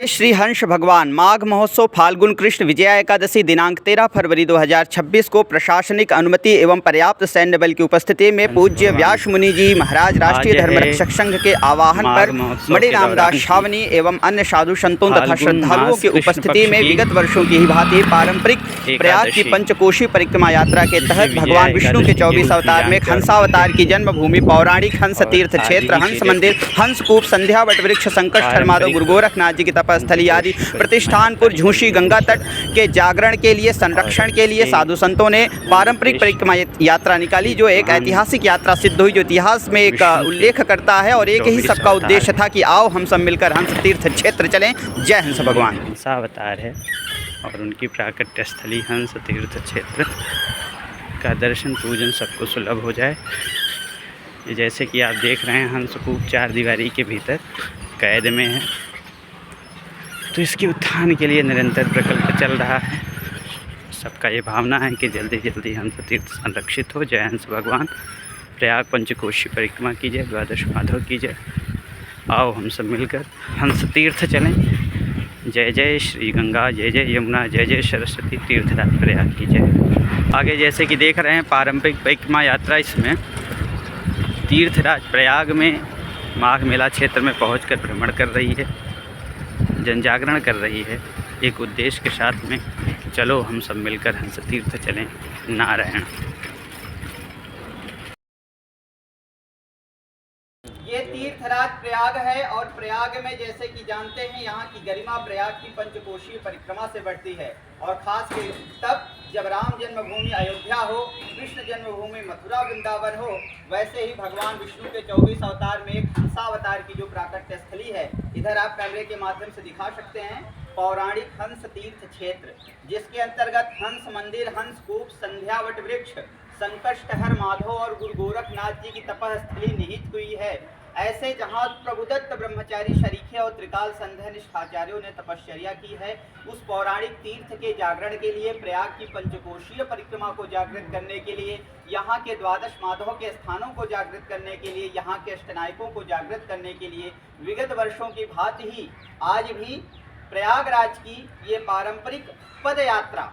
श्री हंस भगवान माघ महोत्सव फाल्गुन कृष्ण विजया एकादशी दिनांक 13 फरवरी 2026 को प्रशासनिक अनुमति एवं पर्याप्त सैन्य बल की उपस्थिति में पूज्य व्यास मुनि जी महाराज राष्ट्रीय धर्म रक्षक संघ के आह्वान पर मणि रामदास छावनी एवं अन्य साधु संतों तथा श्रद्धालुओं की उपस्थिति में विगत वर्षों की ही भांति पारंपरिक प्रयाग की पंचकोशी परिक्रमा यात्रा के तहत भगवान विष्णु के 24 अवतार में हंसावतार की जन्मभूमि पौराणिक हंस तीर्थ क्षेत्र हंस मंदिर हंसकूप संध्या वटवृक्ष संकष्ट माधव गुरु गोरखनाथ जी की स्थली आदि प्रतिष्ठानपुर झूसी गंगा तट के जागरण के लिए संरक्षण के लिए साधु संतों ने पारंपरिक परिक्रमा यात्रा निकाली, जो एक ऐतिहासिक यात्रा सिद्ध हुई, जो इतिहास में एक उल्लेख करता है। और एक ही सबका उद्देश्य था कि आओ हम सब मिलकर हंस तीर्थ क्षेत्र चलें। जय हंस भगवान। हंसावतार है और उनकी प्राकट्य स्थली हंस तीर्थ क्षेत्र का दर्शन पूजन सबको सुलभ हो जाए। जैसे कि आप देख रहे हैं हंसकूप चार दीवारी के भीतर कैद में है, तो इसके उत्थान के लिए निरंतर प्रकल्प चल रहा है। सबका ये भावना है कि जल्दी जल्दी हंस तीर्थ संरक्षित हो। जय हंस भगवान। प्रयाग पंचकोशी परिक्रमा कीजिए, द्वादश माधव कीजिए। आओ हम सब मिलकर हंस तीर्थ चलें। जय जय श्री गंगा, जय जय यमुना, जय जय सरस्वती, तीर्थराज प्रयाग कीजिए। आगे जैसे कि देख रहे हैं पारंपरिक परिक्रमा यात्रा इसमें तीर्थराज प्रयाग में माघ मेला क्षेत्र में पहुंचकर भ्रमण कर रही है, जन जागरण कर रही है, एक उद्देश्य के साथ में चलो हम सब मिलकर हंस तीर्थ चलें। नारायण। ये तीर्थराज प्रयाग है और प्रयाग में जैसे कि जानते हैं यहाँ की गरिमा प्रयाग की पंचकोशीय परिक्रमा से बढ़ती है। और खास के तब जब राम जन्मभूमि अयोध्या हो, कृष्ण जन्मभूमि मथुरा वृंदावन हो, वैसे ही भगवान विष्णु के 24 अवतार में एक हंसावतार की जो प्राकट्य स्थली है, इधर आप कैमरे के माध्यम से दिखा सकते हैं, पौराणिक हंस तीर्थ क्षेत्र, जिसके अंतर्गत हंस मंदिर, हंसकूप, संध्या वटवृक्ष, संकष्टहर माधव और गुरु गोरखनाथ जी की तपस्थली निहित हुई है। ऐसे जहाँ प्रभुदत्त ब्रह्मचारी शरीखे और त्रिकाल संध्या निष्ठाचार्यों ने तपश्चर्या की है, उस पौराणिक तीर्थ के जागरण के लिए, प्रयाग की पंचकोशीय परिक्रमा को जागृत करने के लिए, यहाँ के द्वादश माधव के स्थानों को जागृत करने के लिए, यहाँ के अष्टनायकों को जागृत करने के लिए विगत वर्षों की भांति ही आज भी प्रयागराज की ये पारंपरिक पद यात्रा,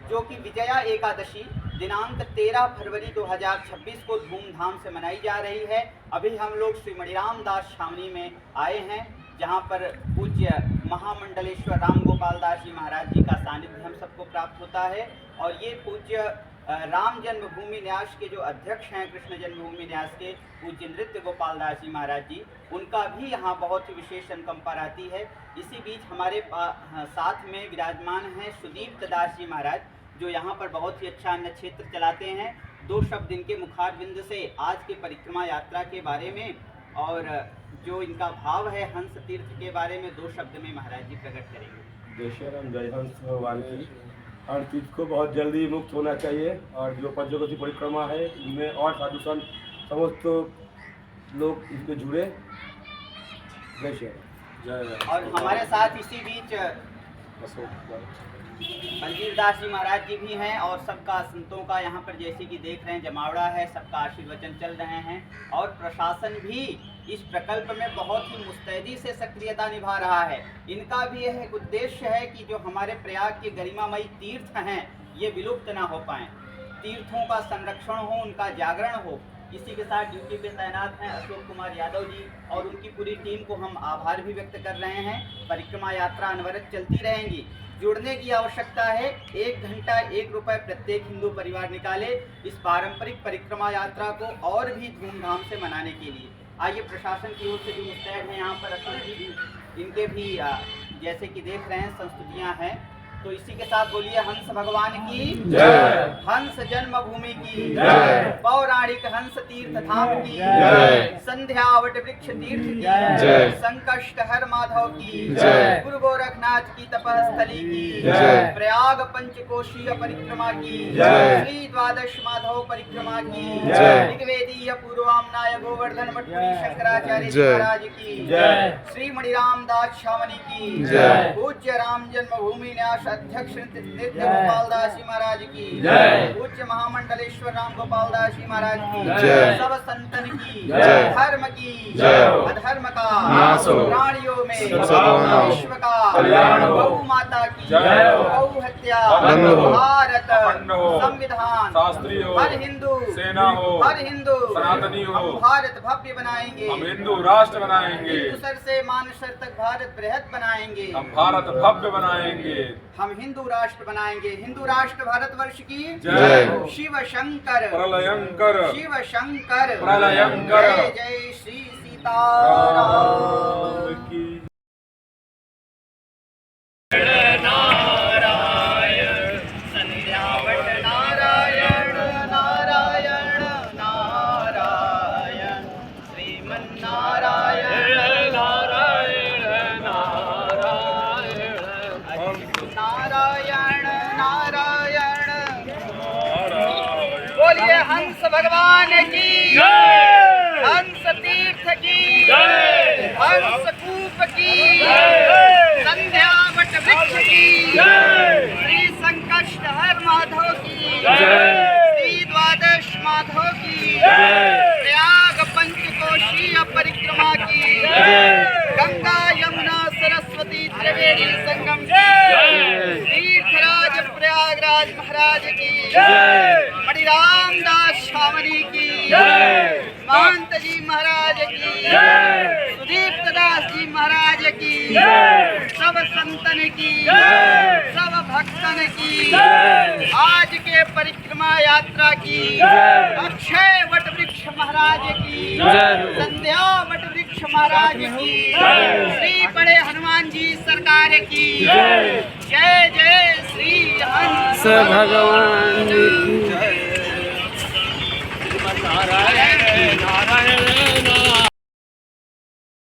जो कि विजया एकादशी दिनांक 13 फरवरी 2026 को धूमधाम से मनाई जा रही है। अभी हम लोग श्री मणि रामदास छावनी में आए हैं, जहां पर पूज्य महामंडलेश्वर राम गोपाल दास जी महाराज जी का सानिध्य हम सबको प्राप्त होता है। और ये पूज्य राम जन्मभूमि न्यास के जो अध्यक्ष हैं, कृष्ण जन्मभूमि न्यास के पूज्य नृत्य गोपाल दास जी महाराज जी, उनका भी यहाँ बहुत ही विशेष अनुकंपा रहती है। इसी बीच हमारे साथ में विराजमान हैं सुदीप्त दास जी महाराज, जो यहाँ पर बहुत ही अच्छा अन्न क्षेत्र चलाते हैं। दो शब्द इनके मुखारविंद से आज के परिक्रमा यात्रा के बारे में और जो इनका भाव है हंस तीर्थ के बारे में दो शब्द में महाराज जी प्रकट करेंगे। जय श्री राम। जय हंस भगवान की। हर चीज़ को बहुत जल्दी मुक्त होना चाहिए और जो पंचकोशी परिक्रमा है इनमें और साधु संत समस्त लोग इसमें जुड़े। जय श्री राम। जय। और हमारे साथ इसी बीच मंजीर दास जी महाराज जी भी हैं और सबका संतों का यहाँ पर जैसे कि देख रहे हैं जमावड़ा है, सबका आशीर्वचन चल रहे हैं। और प्रशासन भी इस प्रकल्प में बहुत ही मुस्तैदी से सक्रियता निभा रहा है। इनका भी यह एक उद्देश्य है कि जो हमारे प्रयाग के गरिमामयी तीर्थ हैं ये विलुप्त ना हो पाएँ, तीर्थों का संरक्षण हो, उनका जागरण हो। इसी के साथ ड्यूटी पे तैनात हैं अशोक कुमार यादव जी और उनकी पूरी टीम को हम आभार भी व्यक्त कर रहे हैं। परिक्रमा यात्रा अनवरत चलती रहेंगी। जुड़ने की आवश्यकता है, 1 घंटा 1 रुपये प्रत्येक हिंदू परिवार निकाले इस पारंपरिक परिक्रमा यात्रा को और भी धूमधाम से मनाने के लिए। आइए प्रशासन की ओर से जो मुस्तैद हैं यहाँ पर अशोक जी भी, इनके भी जैसे कि देख रहे हैं संस्तुतियाँ हैं, तो इसी के साथ बोलिए हंस भगवान की जय, हंस जन्मभूमि की जय, पौराणिक हंस तीर्थ धाम की जय, संध्या वटवृक्ष तीर्थ की जय, संकष्टहर माधव की जय, गुरु गोरख गोरखनाथ की तपस्थली की जय। प्रयाग पंचकोशीय परिक्रमा की जय। श्री द्वादश माधव परिक्रमा की जय। ऋग्वेदीय पूर्वामनाय गोवर्धन मठपुरी शंकराचार्य जी जय। महाराज की जय। श्री मणिराम दास छावनी की जय। पूज्य राम जन्मभूमि न्यास अध्यक्ष नित्य गोपाल दास जी महाराज की जय। पूज्य महामंडलेश्वर राम गोपाल दास जी महाराज की जय। सब संतन की जय। धर्म की जय। अधर्म का नाश हो। प्राणियों में सद्भावना हो। विश्व का कल्याण हो। गौ माता की जय हो। गौ हत्या बंद हो। भारत अखंड हो। संविधान शास्त्री हो। हर हिंदू सेना हो। हर हिंदू सनातनी हो। हम भारत भव्य बनाएंगे हम हिंदू राष्ट्र बनाएंगे। हिंदू सर से मानसर तक भारत बृहद बनाएंगे हम भारत भव्य बनाएंगे। हम हिंदू राष्ट्र बनाएंगे हिंदू राष्ट्र भारतवर्ष की जय। शिव शंकर प्रलयंकर शिव शंकर प्रलयंकर। जय जय श्री सीताराम राम की संध्यावट नारायण नारायण नारायण श्रीमन्नारायण नारायण नारायण नारायण नारायण बोलिए हंस भगवान की हंस तीर्थ की हंस कूप की संध्यावट वृक्ष की श्री संकष्ट हर माधव की श्री द्वादश माधव की प्रयाग पंचकोशीय परिक्रमा की गंगा यमुना सरस्वती त्रिवेणी संगम की तीर्थराज प्रयागराज महाराज की मणिराम दास छावनी की महंत जी महाराज की सुदीप्त दास जी महाराज की सब संतन की सब भक्तन की आज के परिक्रमा यात्रा की अक्षय वट वृक्ष महाराज की संध्या वट वृक्ष महाराज की श्री बड़े हनुमान जी सरकार की जय जय श्री हंस भगवान की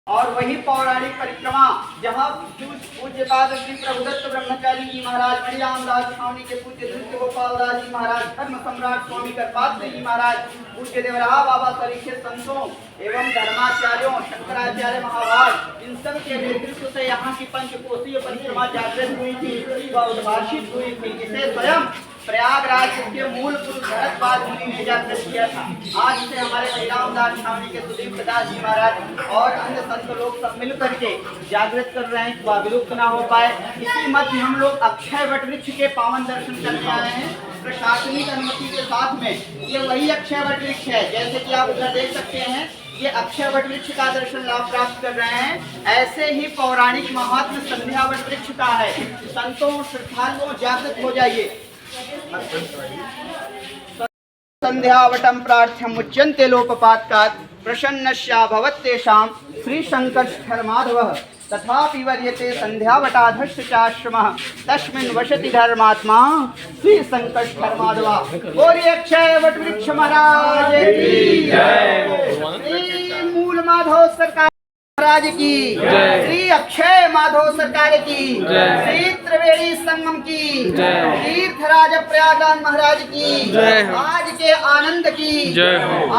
और वही पौराणिक परिक्रमा जहाँ पूज्यपाद श्री प्रभुदत्त ब्रह्मचारी जी महाराज मणिराम दास छावनी के पूज्य नृत्य गोपाल दास जी महाराज धर्म सम्राट स्वामी करपात्र जी महाराज पूज्य देवराहा बाबा सरीखे संतों एवं धर्माचार्यों शंकराचार्य महाराज इन सब के नेतृत्व से यहाँ की पंचकोशीय परिक्रमा जागृत हुई थी व उद्भाषित हुई थी इसे स्वयं प्रयागराज के मूल पुरुष भरतपाद मुनि ने जागृत किया था। आज से हमारे मणिराम दास छावनी के सुदीप्त दास जी महाराज और अन्य संत लोग सब मिल करके जागृत कर रहे हैं कि वह विलुप्त ना हो पाए। इसी मध्य हम लोग अक्षय वट वृक्ष के पावन दर्शन करने आए हैं प्रशासनिक अनुमति के साथ में। ये वही अक्षय वट वृक्ष है, जैसे कि आप उधर देख सकते हैं ये अक्षय वट वृक्ष का दर्शन लाभ प्राप्त कर रहे हैं। ऐसे ही पौराणिक महात्म संध्या वट वृक्ष का है। संतों श्रद्धालुओं जागृत हो जाइए। संध्यावटं प्रार्थ्यं मुच्यन्ते लोकपातकात् प्रसन्नस्या भवत्येषां श्री शंकर माधवः तथापि वर्यते संध्यावटाधश्च चाश्रमः तस्मिन् वसति धर्मात्मा श्री शंकर माधवा। बोलिए अक्षय वट वृक्ष महाराज की जय। श्री मूल माधव सरकार महाराज की श्री अक्षय माधव सरकार की श्री त्रिवेणी संगम की तीर्थराज प्रयागराज महाराज की आज के आनंद की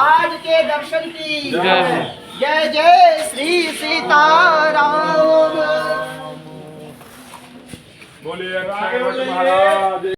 आज के दर्शन की जय जय श्री सीताराम। बोलिए अक्षय वट महाराज।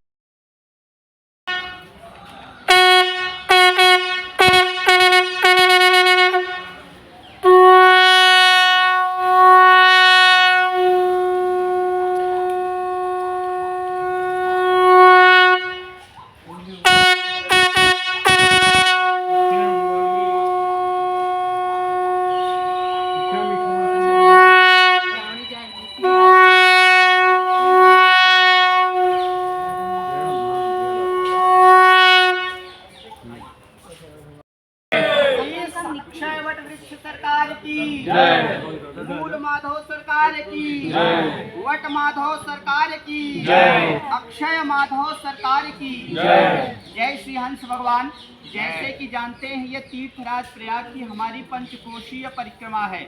अक्षय वट वृक्ष सरकार की मूल माधव सरकार की वट माधव सरकार की अक्षय माधव सरकार की जय श्री हंस भगवान। जैसे कि जानते हैं ये तीर्थराज प्रयाग की हमारी पंचकोशीय परिक्रमा है।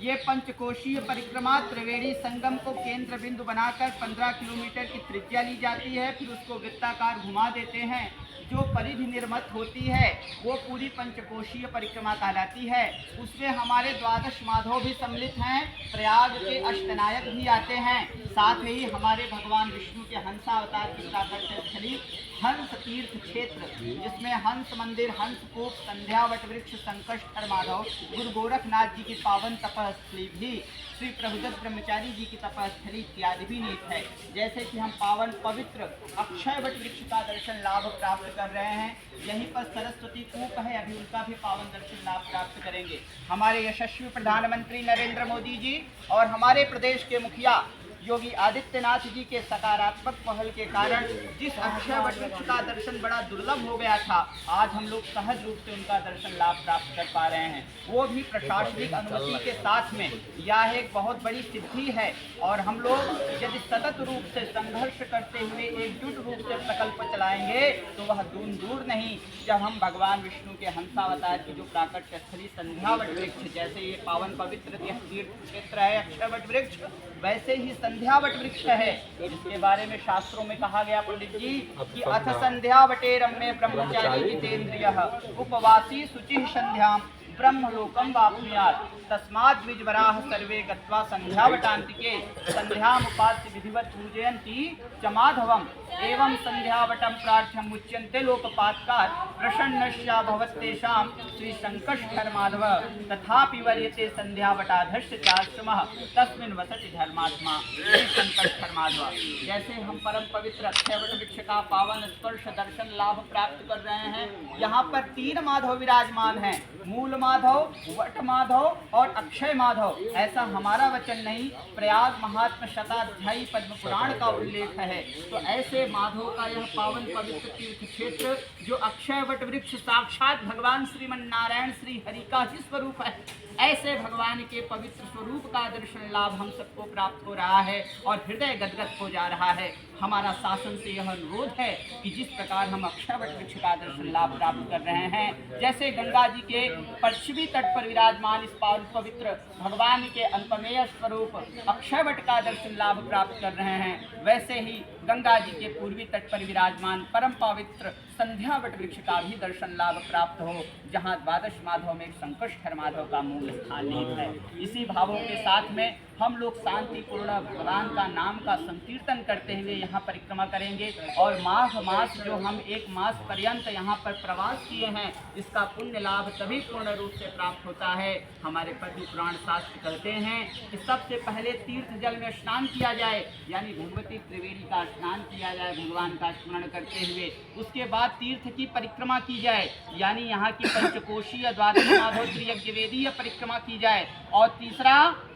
ये पंचकोशीय परिक्रमा त्रिवेणी संगम को केंद्र बिंदु बनाकर 15 किलोमीटर की त्रिज्या ली जाती है, फिर उसको वृत्ताकार घुमा देते हैं। जो परिधि निर्मित होती है वो पूरी पंचकोशीय परिक्रमा कहलाती है। उसमें हमारे 12 माधव भी सम्मिलित हैं, प्रयाग के अष्टनायक भी आते हैं, साथ ही हमारे भगवान विष्णु के हंसावतार की प्राकट्य स्थली हंस तीर्थ क्षेत्र, जिसमें हंस मंदिर, हंस कूप, संध्या वट वृक्ष, संकष्टर माधव, गुरु गोरखनाथ जी की पावन तपस्थली भी, श्री प्रभुदत्त ब्रह्मचारी जी की तपस्थली इत्यादि भी निहित है। जैसे कि हम पावन पवित्र अक्षय वट वृक्ष का दर्शन लाभ प्राप्त कर रहे हैं, यहीं पर सरस्वती कूप है, अभी उनका भी पावन दर्शन लाभ प्राप्त करेंगे। हमारे यशस्वी प्रधानमंत्री नरेंद्र मोदी जी और हमारे प्रदेश के मुखिया योगी आदित्यनाथ जी के सकारात्मक पहल के कारण जिस अक्षय वट वृक्ष का दर्शन बड़ा दुर्लभ हो गया था, आज हम लोग सहज रूप से उनका दर्शन लाभ प्राप्त कर पा रहे हैं, वो भी प्रशासनिक अनुमति के साथ में। यह एक बहुत बड़ी सिद्धि है और हम लोग यदि सतत रूप से संघर्ष करते हुए एकजुट रूप से प्रकल्प चलाएंगे तो वह दूर नहीं, जब हम भगवान विष्णु के हंसावतार की जो प्राकट्य स्थली संध्या वट वृक्ष, जैसे ये पावन पवित्र तीर्थ क्षेत्र है अक्षय वट वृक्ष, वैसे ही संध्या वट वृक्ष है, जिसके बारे में शास्त्रों में कहा गया पंडित जी कि अथ संध्या वटे रम्य ब्रह्मचारी जितेन्द्रियः उपवासी शुचिः संध्याम ब्रह्मलोकम वाप्नुयात् तस्मात् द्विजवराः सर्वे गत्वा संध्यावटान्तिके संध्यामुपास्य विधिवत् पूजयन्ति च माधवम् एवं संध्यावटं प्रार्थ्य मुच्यन्ते लोकपातकात् प्रसन्नस्य भवत्तेषां श्री संकष्टर माधव तथापि वर्यते संध्यावटाधस्य चाश्रमः तस्मिन् वसति धर्मात्मा श्री संकष्टर माधव। जैसे हम परम पवित्र अक्षय वट वृक्ष का पावन स्पर्श दर्शन लाभ प्राप्त कर रहे हैं, यहाँ पर 3 माधव विराजमान हैं, मूल माधव, वट माधव और अक्षय माधव। ऐसा हमारा वचन नहीं, प्रयाग महात्म शताध्यायी पद्म पुराण का उल्लेख है। तो ऐसे माधव का यह पावन पवित्र तीर्थ क्षेत्र जो अक्षय वट वृक्ष साक्षात भगवान श्रीमन नारायण श्री हरि का ही स्वरूप है, ऐसे भगवान के पवित्र स्वरूप का दर्शन लाभ हम सबको प्राप्त हो रहा है और हृदय गदगद हो जा रहा है। हमारा शासन से यह अनुरोध है कि जिस प्रकार हम अक्षय वट वृक्ष का दर्शन लाभ प्राप्त कर रहे हैं, जैसे गंगा जी के पश्चिमी तट पर विराजमान इस पावन पवित्र भगवान के अनुपमेय स्वरूप अक्षय वट का दर्शन लाभ प्राप्त कर रहे हैं, वैसे ही गंगा जी के पूर्वी तट पर विराजमान परम पवित्र संध्या वट वृक्ष का भी दर्शन लाभ प्राप्त हो, जहाँ 12 माधव में संकष्टर माधव का मूल स्थान निहित है। इसी भावों के साथ में हम लोग शांतिपूर्ण भगवान का नाम का संकीर्तन करते हुए यहाँ परिक्रमा करेंगे और माघ मास जो हम 1 मास पर्यंत यहाँ पर प्रवास किए हैं, इसका पुण्य लाभ तभी पूर्ण रूप से प्राप्त होता है। हमारे पद्म पुराण शास्त्र कहते हैं कि सबसे पहले तीर्थ जल में स्नान किया जाए, यानी भगवती त्रिवेणी का स्नान किया जाए भगवान का स्मरण करते हुए, उसके बाद तीर्थ की परिक्रमा की जाए, यानी यहाँ की पंचकोशीय 12 माधव त्रियज्ञवेदीय परिक्रमा की जाए, और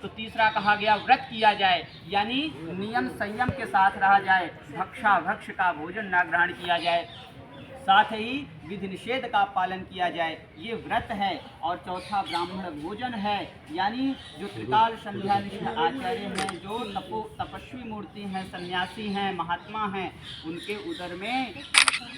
तीसरा कहा गया व्रत किया जाए, यानी नियम संयम के साथ रहा जाए, भक्ष का भोजन न ग्रहण किया जाए, साथ ही विधि निषेध का पालन किया जाए, ये व्रत है। और चौथा ब्राह्मण भोजन है, यानी जो त्रिकाल संध्यानिष्ठ आचार्य हैं, जो तपस्वी मूर्ति हैं, सन्यासी हैं, महात्मा हैं, उनके उदर में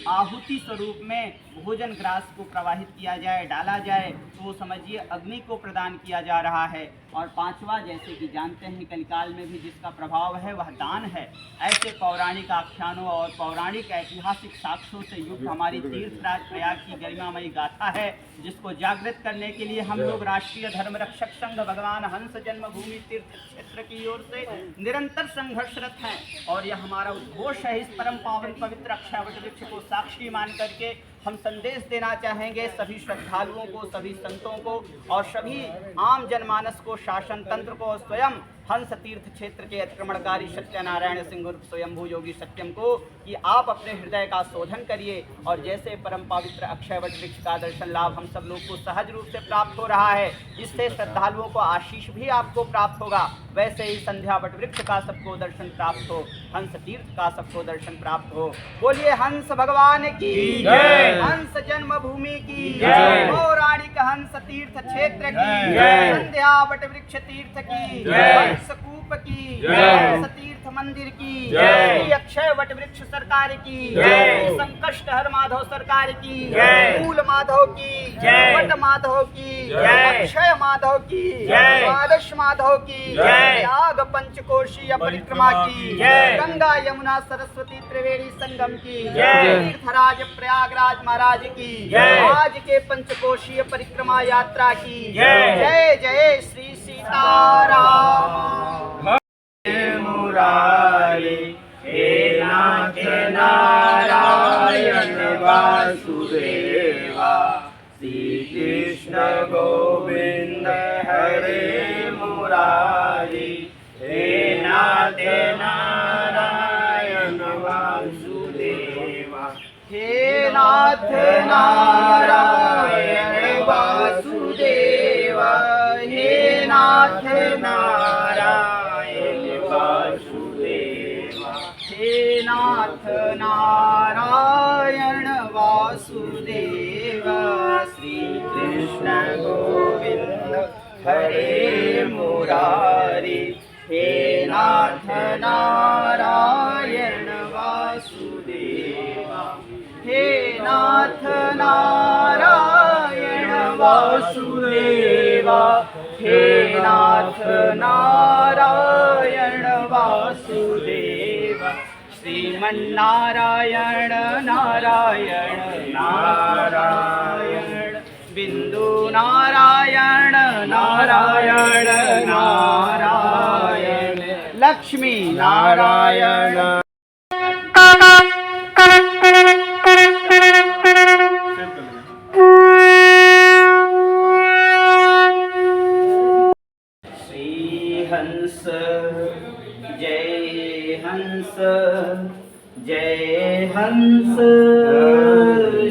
आहुति स्वरूप में भोजन ग्रास को प्रवाहित किया जाए, डाला जाए, तो समझिए अग्नि को प्रदान किया जा रहा है। और 5वां, जैसे कि जानते हैं कलिकाल में भी जिसका प्रभाव है वह दान है। ऐसे पौराणिक आख्यानों और पौराणिक ऐतिहासिक साक्ष्यों से युक्त हमारी तीर्थराज प्रयाग की गरिमामयी गाथा है, जिसको जागृत करने के लिए हम लोग राष्ट्रीय धर्म रक्षक संघ भगवान हंस जन्मभूमि तीर्थ क्षेत्र की ओर से निरंतर संघर्षरत हैं। और यह हमारा उद्घोष है। इस परम पावन पवित्र अक्षय वट वृक्ष को साक्षी मान करके हम संदेश देना चाहेंगे सभी श्रद्धालुओं को, सभी संतों को और सभी आम जनमानस को, शासन तंत्र को, स्वयं हंस तीर्थ क्षेत्र के अतिक्रमणकारी सत्यनारायण सिंह उर्फ स्वयंभू योगी सत्यम को, कि आप अपने हृदय का शोधन करिए। और जैसे परम पवित्र अक्षय वट वृक्ष का दर्शन लाभ हम सब लोग को सहज रूप से प्राप्त हो रहा है, इससे श्रद्धालुओं को आशीष भी आपको प्राप्त होगा, वैसे ही संध्या वट वृक्ष का सबको दर्शन प्राप्त हो, हंस तीर्थ का सबको दर्शन प्राप्त हो। बोलिए हंस भगवान की जय, हंस जन्मभूमि की जय, पौराणिक हंस तीर्थ क्षेत्र की जय, संध्या वट वृक्ष तीर्थ की जय, हंस कूप की जय, हंस तीर्थ मंदिर की जय। श्री अक्षय वट वृक्ष सरकार की जय। संकष्ट हर माधव सरकार की जय। मूल माधव की जय। वट माधव की जय। अक्षय माधव की जय। द्वादश माधव की जय। याग पंचकोशीय परिक्रमा की जय। गंगा यमुना सरस्वती त्रिवेणी संगम की जय। तीर्थराज प्रयागराज महाराज की जय। आज के पंचकोशीय परिक्रमा यात्रा की जय। जय जय श्री सीताराम। मुरारी हे नाथ नारायण वासुदेवा श्री कृष्ण गोविंद हरे मुरारी हे नाथ नारायण वासुदेवा हे नाथ नारायण वासुदेवा हे नाथ नारायण वासुदेवा हे नाथ नारायण वासुदेवा श्री कृष्ण गोविंद हरे मुरारी हे नाथ नारायण वासुदेवा हे नाथ नारायण वासुदेवा हे नाथ नारायण वासुदेवा श्रीमन्नारायण नारायण नारायण बिंदु नारायण नारायण नारायण लक्ष्मी नारायण हंस जय हंस जय हंस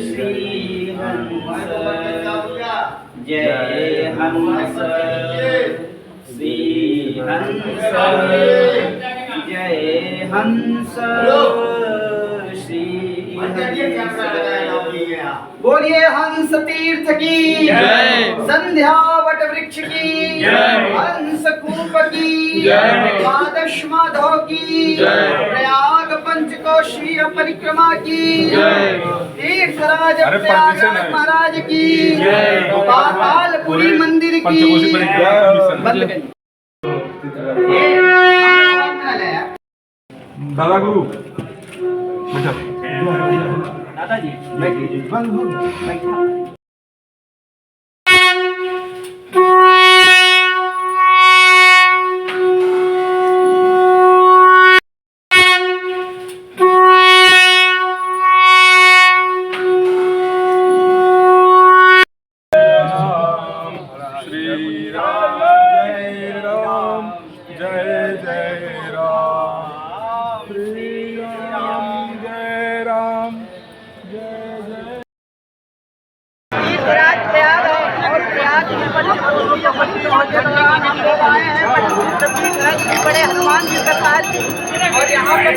श्री हंस जय हंस श्री हंस जय हंस श्री हंस। बोलिए हंस तीर्थ की जय। संध्या वट वृक्ष की जय। हंस कूप की जय। द्वादश माधव की जय। प्रयाग पंचकोशीय परिक्रमा की जय। तीर्थराज अरे प्रयागराज परमिशन है। महाराज की जय। पातालपुरी मंदिर की पंचकोशी परिक्रमा। बंद करिए। ये कहाँ है? दादा गुरु दादाजी बैठिए। बैठा। श्री राम जय राम जय जय राम श्री राम जय राम जय जय। तीर्थराज प्रयाग और प्रयाग में बड़े हनुमान जी सरकार और यहाँ पर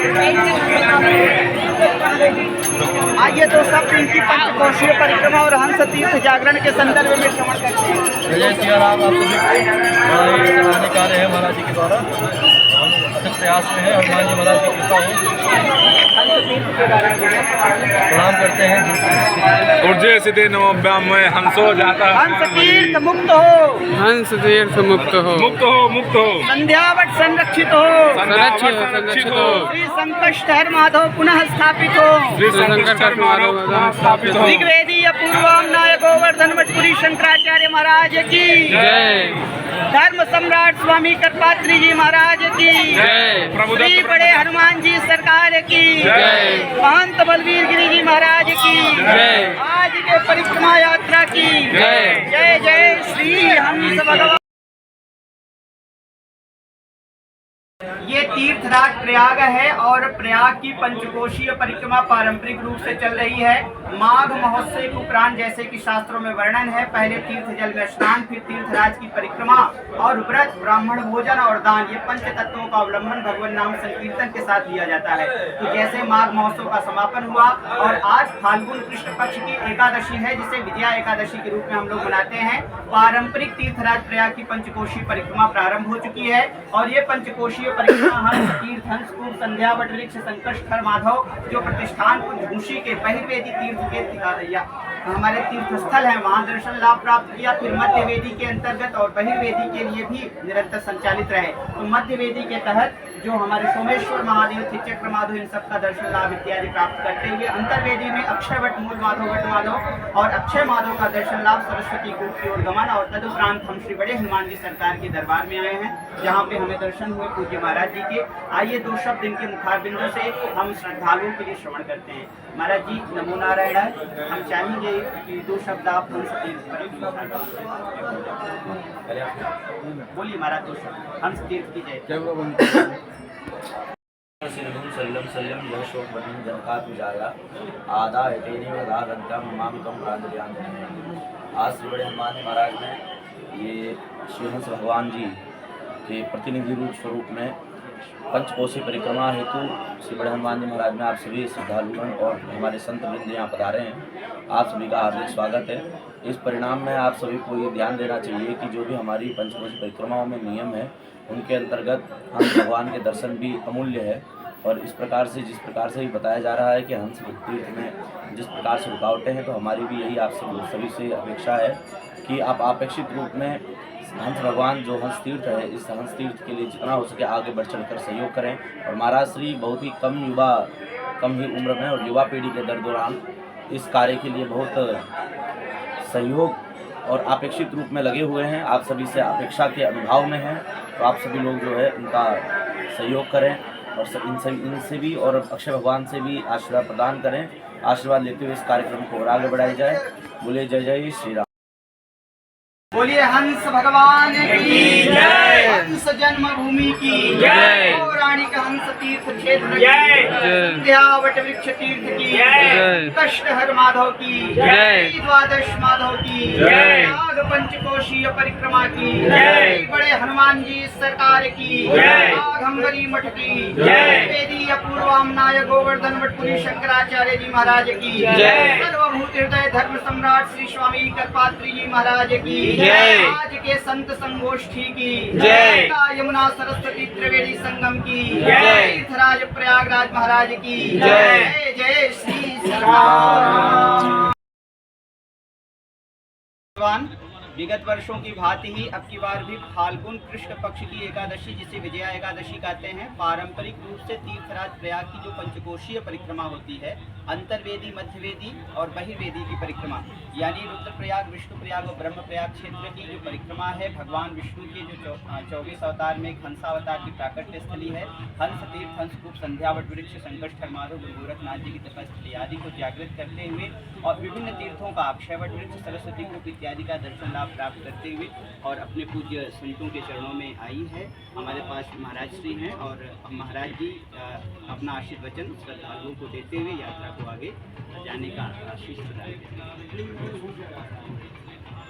आइए तो सब इनकी पंचकोशीय परिक्रमा और हंस तीर्थ जागरण के संदर्भ में श्रवण करते हैं। जय सिया राम। आप सभी बड़ा ही सराहनीय कार्य है महाराज जी के द्वारा। हम अथक प्रयास में हैं। हनुमान जी महाराज की कृपा हो। प्रणाम करते हैं। ऊर्जे सिद्धि नवोभ्याम में हंसो जाता हंस तीर्थ मुक्त हो, हंस तीर्थ मुक्त हो, मुक्त हो मुक्त हो संध्यावट संरक्षित हो, संरक्षित हो, श्री संकष्ट हर माधव पुनः स्थापित हो, श्री शंकर माधव स्थापित हो। ऋग्वेदीय पूर्वामनाय गोवर्धन मठपुरी शंकराचार्य महाराज की जय धर्म सम्राट स्वामी करपात्री जी महाराज की जय श्री बड़े हनुमान जी सरकार की जय महंत बलवीर गिरी जी महाराज की जय आज के परिक्रमा यात्रा की जय। जय जय श्री हंस भगवान। ये तीर्थराज प्रयाग है और प्रयाग की पंचकोशीय परिक्रमा पारंपरिक रूप से चल रही है। माघ महोत्सव के उपरांत जैसे कि शास्त्रों में वर्णन है, पहले तीर्थ जल में स्नान, फिर तीर्थराज की परिक्रमा और व्रत, ब्राह्मण भोजन और दान, ये पंच तत्वों का अवलंबन भगवान नाम संकीर्तन के साथ लिया जाता है। तो जैसे माघ महोत्सव का समापन हुआ और आज फाल्गुन कृष्ण पक्ष की एकादशी है जिसे विजया एकादशी के रूप में हम लोग मनाते हैं। पारंपरिक तीर्थराज प्रयाग की पंचकोशीय परिक्रमा प्रारंभ हो चुकी है और ये पंचकोशीय परिक्रमा हंस तीर्थ हंसकूप संध्या वट वृक्ष संकष्टर माधव जो प्रतिष्ठान झूसी के बहिर्वेदी तीर्थ के हमारे तीर्थ स्थल है, वहाँ दर्शन लाभ प्राप्त किया। फिर मध्य वेदी के अंतर्गत और बहिर्वेदी के लिए भी निरंतर संचालित रहे। तो मध्य वेदी के तहत जो हमारे सोमेश्वर महादेव थे, चक्र माधव, इन सबका दर्शन लाभ इत्यादि प्राप्त करते हुए अंतर्वेदी में अक्षय वट मूल माधव वट माधव और अक्षय माधव का दर्शन लाभ सरस्वती कूप की ओर गमन। और तदुपरांत हम श्री बड़े हनुमान जी सरकार के दरबार में आए हैं, जहाँ पे हमें दर्शन हुए पूज्य महाराज जी के। आइए दो शब्द इनके मुखारबिंदों से हम श्रद्धालुओं के लिए श्रवण करते हैं। महाराज जी नमो नारायण। हम चाहेंगे कि दो शब्द आप हंस तीर्थ बोलिए महाराज, दो शब्द हंस तीर्थ की जय। सल्लम सल्लम यह शोक बदन जनकात विजाया आदा एतेने वदा गंतम मामिकम प्रांतयांजन। आज श्री बड़े हनुमान जी महाराज ने ये श्री हंस भगवान जी के प्रतिनिधि रूप स्वरूप में पंचकोशी परिक्रमा हेतु श्री बड़े हनुमान जी महाराज में आप सभी श्रद्धालुगण और हमारे संत वृंद यहाँ पधारे हैं। आप सभी का हार्दिक स्वागत है। इस परिणाम में आप सभी को ये ध्यान देना चाहिए कि जो भी हमारी पंचकोशी परिक्रमाओं में नियम है, उनके अंतर्गत हंस भगवान के दर्शन भी अमूल्य है। और इस प्रकार से जिस प्रकार से भी बताया जा रहा है कि हंस तीर्थ में जिस प्रकार से रुकावटें हैं, तो हमारी भी यही आप सभी से अपेक्षा है कि आप अपेक्षित रूप में हंस भगवान जो हंस तीर्थ है, इस हंस तीर्थ के लिए जितना हो सके आगे बढ़ चढ़कर सहयोग करें। और महाराज श्री बहुत ही कम ही उम्र में और युवा पीढ़ी के दौरान इस कार्य के लिए बहुत सहयोग और अपेक्षित रूप में लगे हुए हैं। आप सभी से अपेक्षा के अनुभाव में हैं, तो आप सभी लोग जो है उनका सहयोग करें और इनसे भी और अक्षय भगवान से भी आशीर्वाद प्रदान करें। आशीर्वाद लेते हुए इस कार्यक्रम को और आगे बढ़ाई जाए। बोले जय जय श्री राम। बोलिए हंस भगवान की जय, हंस जन्मभूमि की जय, पौराणिक हंस तीर्थ क्षेत्र की जय, संध्या वट वृक्ष तीर्थ की जय, कष्टहर माधव की जय, द्वादश माधव की जय, नाग पंचकोशीय परिक्रमा की जय, बड़े हनुमान जी सरकार की जय, नागंबरी मठ की जय, वेदीय पूर्वामनाय गोवर्धन वटपुरी शंकराचार्य जी महाराज की जय, सर्वभूत हृदय धर्म सम्राट श्री स्वामी कल्पात्री जी महाराज की जय, आज के संत संगोष्ठी की जय, यमुना सरस्वती त्रिवेणी संगम की जय, तीर्थराज प्रयागराज महाराज की जय। जय श्री राम। विगत वर्षों की भांति ही अब की बार भी फाल्गुन कृष्ण पक्ष की एकादशी, जिसे विजया एकादशी कहते हैं, पारंपरिक रूप से तीर्थराज प्रयाग की जो पंचकोशीय परिक्रमा होती है, अंतर्वेदी, मध्यवेदी और बहिर्वेदी की परिक्रमा, यानी रुद्रप्रयाग, विष्णुप्रयाग और ब्रह्मप्रयाग क्षेत्र की जो परिक्रमा है, भगवान विष्णु के जो 24 अवतार में हंसावतार की प्राकट्य स्थली है, हंस तीर्थ, हंसकूप, संध्यावट वृक्ष, संकष्टर माधव, गुरु गोरखनाथ जी की तपस्थली आदि को जागृत करते हुए और विभिन्न तीर्थों का अक्षयवट वृक्ष, सरस्वती कूप इत्यादि का दर्शन लाभ प्राप्त करते हुए और अपने पूज्य संतों के चरणों में आई है। हमारे पास महाराज श्री हैं और महाराज जी अपना आशीर्वचन श्रद्धालुओं को देते हुए यात्रा को आगे जाने का आशीष प्रदान।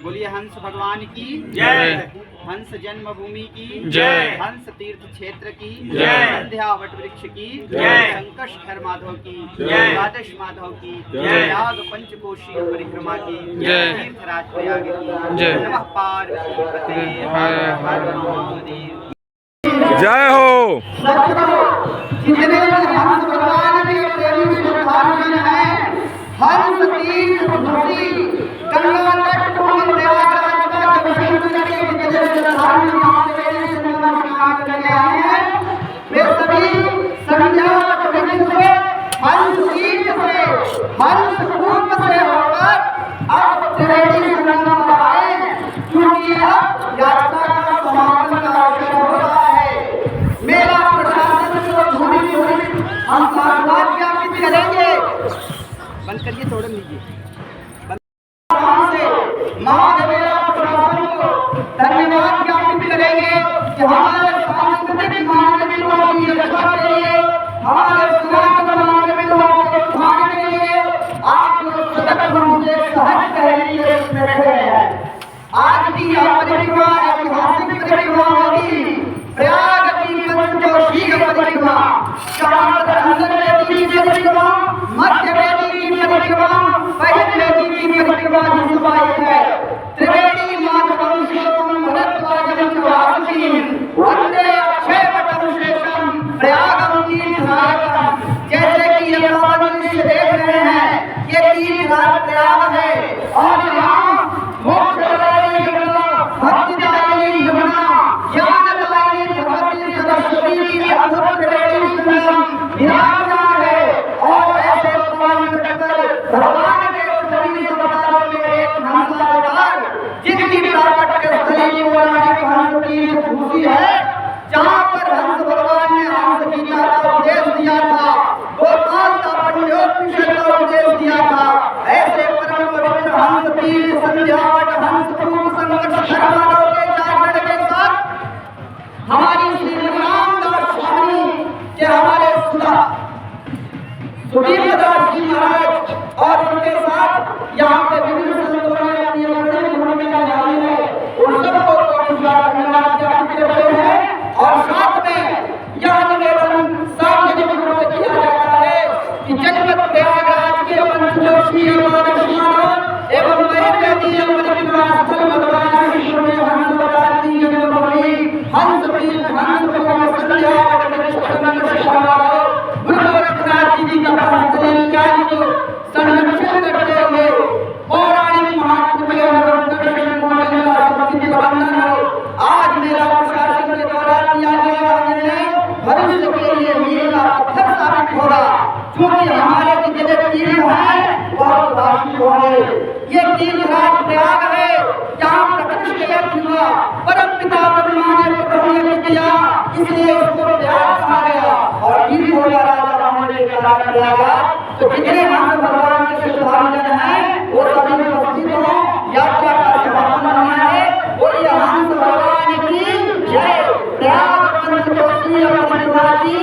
बोलिए हंस भगवान की जय, हंस जन्मभूमि की जय, हंस तीर्थ क्षेत्र की जय, संध्या वट वृक्ष की जय, संकष्टर माधव की जय, द्वादश माधव की जय, नाग पंचकोशीय परिक्रमा की जय, तीर्थराज प्रयाग की जय, नमः पार्वती हर हर महादेव। जय हो। जितने हंस भगवान के प्रेमी श्रद्धालु हैं, हंस तीर्थ भूमि गंगा तट पर प्रयागराज का दर्शन करके जितने श्रद्धालु यहाँ पे संगम स्नान करने आए हैं, वे सभी संध्या वट से हंस तीर्थ से हंस कूप से होकर अब त्रिवेणी संगम पर आए, क्योंकि अब यात्रा का समापन का अवसर हो रहा है। मेरा प्रशासन को धूमिल हम साधुवाद ज्ञापित करेंगे। बंद करिए, तोड़ लीजिए। महादेव प्रशासन को धन्यवाद ज्ञापित करेंगे कि हमारे सांस्कृतिक मानवीयों की रक्षा के लिए, हमारे सनातन मानवीयों को उठाने के लिए आप लोग सतत रूप से सहज करेंगे उसमें बैठे हैं। आज की यह परिक्रमा ऐतिहासिक परिक्रमा होगी, प्रयाग की पंचकोशीय परिक्रमा, अंतर्वेदी की परिक्रमा, मध्यवेदी की परिक्रमा, बहिर्वेदी की परिक्रमा जिसमें है त्रिवेणी माधवम शिवम भरद्वाजम वासुकीम वंदे अक्षय वटम शेषम प्रयागम तीर्थराज, जैसे कि अपन दृश्य देख रहे हैं, ये तीर्थराज प्रयाग है और यहाँ मोक्षदायिनी गंगा, भक्तिदायिनी यमुना, ज्ञानदायिनी भगवती सरस्वती की अद्भुत त्रिवेणी संगम विराजमान है। और ऐसे पवित्र तट भगवान के सभी अवतारों में एक हंस अवतार, जिनकी प्राकट्य स्थली पौराणिक हंस की खूबी है, जहाँ पर हंस भगवान ने हंस गीता का उपदेश दिया था, गोपाल का पंचोपनिषद का उपदेश दिया था। ऐसे परम पवित्र हंस तीर्थ संध्यावट हंस रूप संकट शर्माओं के जागरण के साथ हमारी श्री रामदास स्वामी के हमारे सुधीर दास जी महाराज और उनके साथ यहाँ पे विभिन्न संतों ने अपनी अग्रणी भूमिका निभाई है, उन सबको धन्यवाद ज्ञापित करते हैं। और साथ में यह निवेदन सार्वजनिक रूप से किया जाता है कि जनपद प्रयागराज के पंचकोशीय मानव एवं वैद्यकीय परिक्रमा स्थल भगवान विष्णु में हंस अवतार की जन्मभूमि हंस तीर्थ हंस भगवान संध्यावट गुरु गोरखनाथ जी का पावन इत्यादि को संरक्षण करते हुए पौराणिक महात्म्य दर्शन बंधन हो। आज मेरा प्रशासन के द्वारा किया गया निर्णय भविष्य के लिए मेरा पत्थर साबित होगा, क्योंकि हमारे जितने तीर्थ हैं वह वार्षिक होंगे। ये तीर्थराज प्रयाग है, जहाँ प्रतिष्ठित हुआ परम पिता ब्रह्मा ने प्रथम किया, इसलिए उसको प्रयाग कहा गया। और तीर्थ होगा राजा रावण ने कहा प्रयाग, तो जितने हंस भगवान के श्रद्धालुजन हैं वो सभी उपस्थित हों। यात्रा का समापन होना है। बोलिए हंस भगवान की जय, प्रयाग पंचकोशीय परिक्रमा की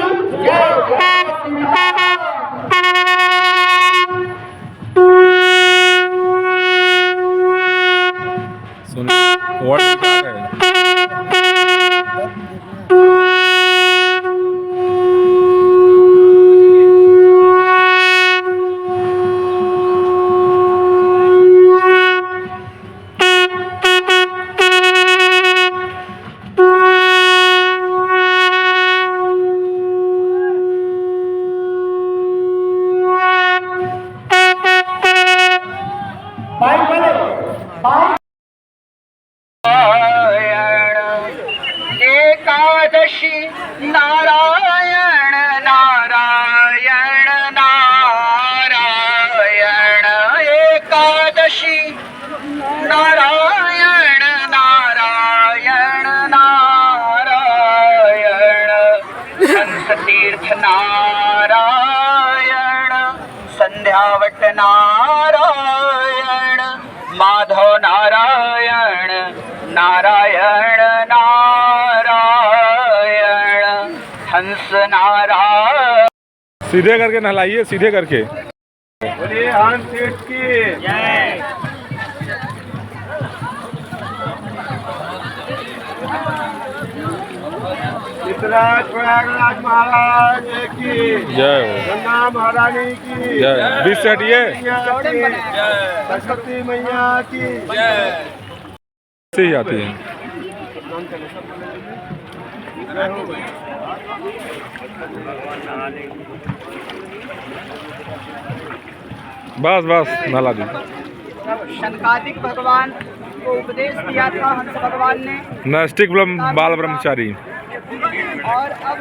जय। एकादशी नारायण नारायण नारायण, एकादशी नारायण नारायण नारायण, हंस तीर्थ नारायण, संध्यावट नारायण, माधव नारायण नारायण नारायण, हंस नारायण। सीधे करके नहलाइए, सीधे करके। बोलिए हंस तीर्थ की जय। तीर्थराज प्रयागराज महाराज की जय हो। गंगा महारानी की जय। बीच से हटिए। सरस्वती मैया की जय। से ही आती है। बस बस नहला दी। शनकादिक भगवान को उपदेश दिया था हंस भगवान ने, नैष्टिक बाल ब्रह्मचारी। और अब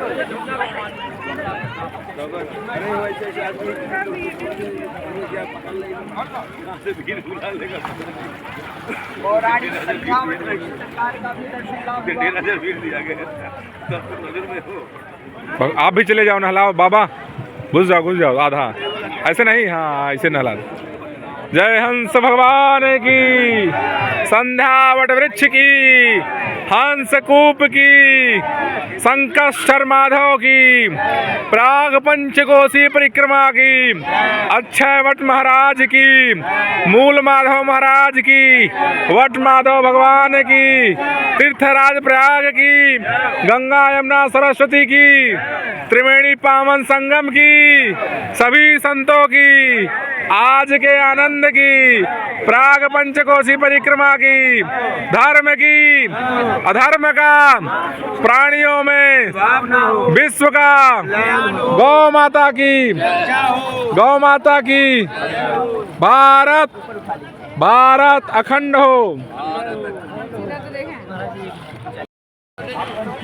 पौराणिक संध्याओं में सरकार का भी दर्शन लाभ हुआ। आप भी चले जाओ, नहलाओ बाबा, घुस जाओ आधा, ऐसे नहीं, हाँ ऐसे नहला दो। जय हंस भगवान की, संध्यावट वृक्ष की, हंस कूप की, संकष्टर माधव की, प्राग पंचकोशी परिक्रमा की, अक्षय वट महाराज की, मूल माधव महाराज की, वट माधव भगवान की, तीर्थराज प्रयाग की, गंगा यमुना सरस्वती की, त्रिवेणी पावन संगम की, सभी संतों की आज के आनंद की, प्राग पंचकोशी परिक्रमा की, धर्म की, अधर्म का, प्राणियों में विश्व का, गौ माता की, गौ माता की, भारत अखंड हो।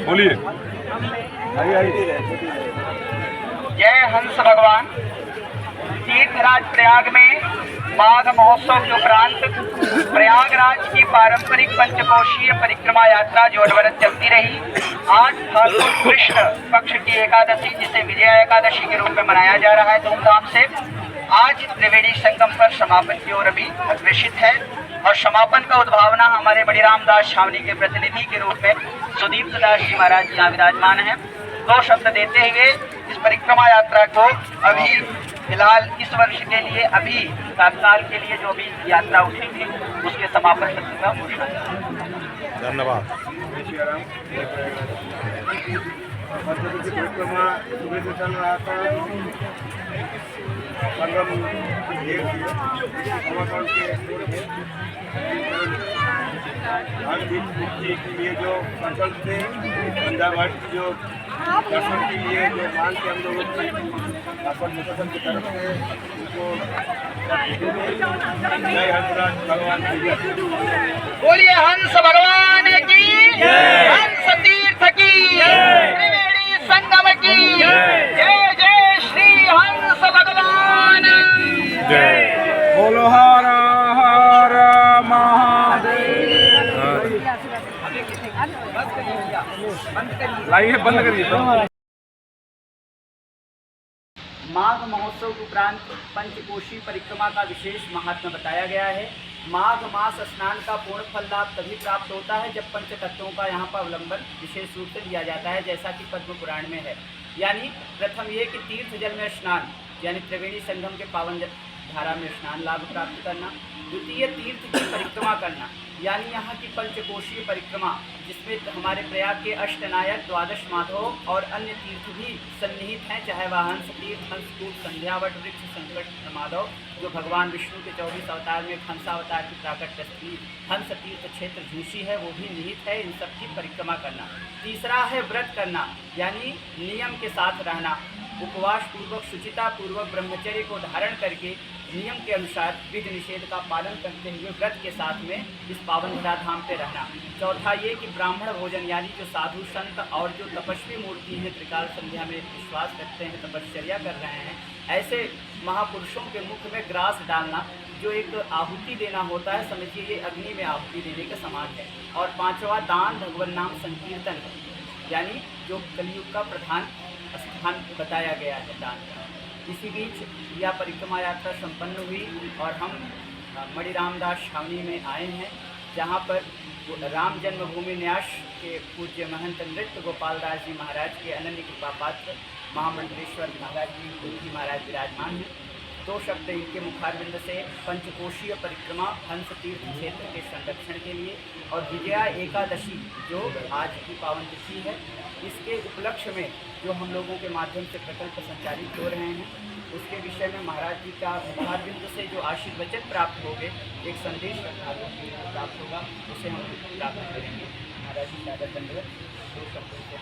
बोलिए। जय हंस भगवान। तीर्थराज प्रयाग में माघ महोत्सव के उपरांत प्रयागराज की पारंपरिक पंचकोशीय परिक्रमा यात्रा जो अनवरत चलती रही। आज फाल्गुन कृष्ण पक्ष की एकादशी, जिसे विजया एकादशी के रूप में मनाया जा रहा है धूमधाम से, आज त्रिवेणी संगम पर समापन की ओर अभी अग्रसित है। और समापन का उद्भावना हमारे मणिराम दास छावनी के प्रतिनिधि के रूप में सुदीप्त दास जी महाराज यहाँ विराजमान हैं। दो शब्द देते हुए इस परिक्रमा यात्रा को अभी फिलहाल इस वर्ष के लिए अभी तत्काल के लिए जो भी यात्रा उठी थी उसके समापन सत्र का घोषणा। धन्यवाद। परिक्रमा सुबह से चल रहा था। संगम के लिए जो फसल थे, पंजाबट जो दर्शन के लिए जो मान के हम लोगों की की तरफ से उनको जय हंसराज भगवान की जय। बोलिए हंस भगवान की, हंस तीर्थ की, त्रिवेणी संगम की जय। जय श्री हंस भगवान जय। बोलो हर हर महादेव। लाइए बंद करिए। माघ महोत्सव के उपरांत पंचकोशी परिक्रमा का विशेष महात्मा बताया गया है। माघ मास स्नान का पूर्ण फल लाभ तभी प्राप्त होता है जब पंच तत्वों का यहाँ पर अवलंबन विशेष रूप से लिया जाता है, जैसा कि पद्म पुराण में है। यानी प्रथम ये कि तीर्थ जल में स्नान यानी त्रिवेणी संगम के पावन धारा में स्नान लाभ प्राप्त करना। द्वितीय तीर्थ की परिक्रमा करना यानी यहाँ की पंचकोशीय परिक्रमा, जिसमें हमारे प्रयाग के अष्टनायक द्वादश माधव और अन्य तीर्थ भी सन्निहित हैं, चाहे वह हंस तीर्थ, हंसकूट, संध्यावट, वृक्ष, संकट माधव जो भगवान विष्णु के 24 अवतार में हंसावतार की प्राकट्य स्थली हंस तीर्थ क्षेत्र झूसी है, वो भी निहित है। इन सब की परिक्रमा करना। तीसरा है व्रत करना यानी नियम के साथ रहना, उपवास पूर्वक, शुचिता पूर्वक ब्रह्मचर्य को धारण करके नियम के अनुसार विधि निषेध का पालन करते हुए व्रत के साथ में इस पावन धरा धाम पे रहना। चौथा ये कि ब्राह्मण भोजन यानी जो साधु संत और जो तपस्वी मूर्ति हैं, त्रिकाल संध्या में विश्वास करते हैं, तपश्चर्या कर रहे हैं, ऐसे महापुरुषों के मुख में ग्रास डालना जो एक आहुति देना होता है, समझिए ये अग्नि में आहुति देने के समान है। और पांचवा दान भगवान नाम संकीर्तन यानी जो कलयुग का प्रधान स्थान बताया गया है दान का। इसी बीच यह परिक्रमा यात्रा संपन्न हुई और हम मणिराम दास छावनी में आए हैं, जहाँ पर राम जन्मभूमि न्यास के पूज्य महंत नृत्य गोपाल दास जी महाराज के अनन्य कृपा पात्र महामंडलेश्वर महाराज जी महाराज विराजमान हैं। दो शब्द इनके मुखारबिंद से पंचकोशीय परिक्रमा हंस तीर्थ क्षेत्र के संरक्षण के लिए और विजया एकादशी जो आज की पावन तिथि है, इसके उपलक्ष्य में जो हम लोगों के माध्यम से प्रकल्प संचालित हो रहे हैं, उसके विषय में महाराज जी का मुखारबिंद से जो आशीर्वचन प्राप्त होंगे, एक संदेश प्राप्त होगा, उसे हम प्राप्त करेंगे। महाराज जी का दंडवत दो शब्दों से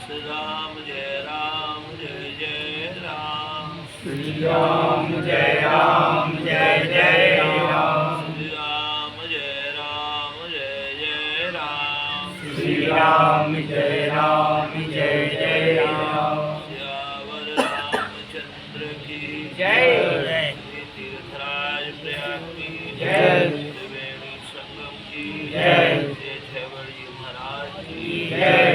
श्री राम जय राम जय जय राम, श्री राम जय राम जय जय राम, श्री राम जय राम जय जय राम, श्री राम जय राम जय जय राम। श्यावर रामचंद्र की जय। श्री तीर्थराज प्रयाग की जय। त्रिवेणी संगम की जय। श्री छेवड़ी महाराज की जय।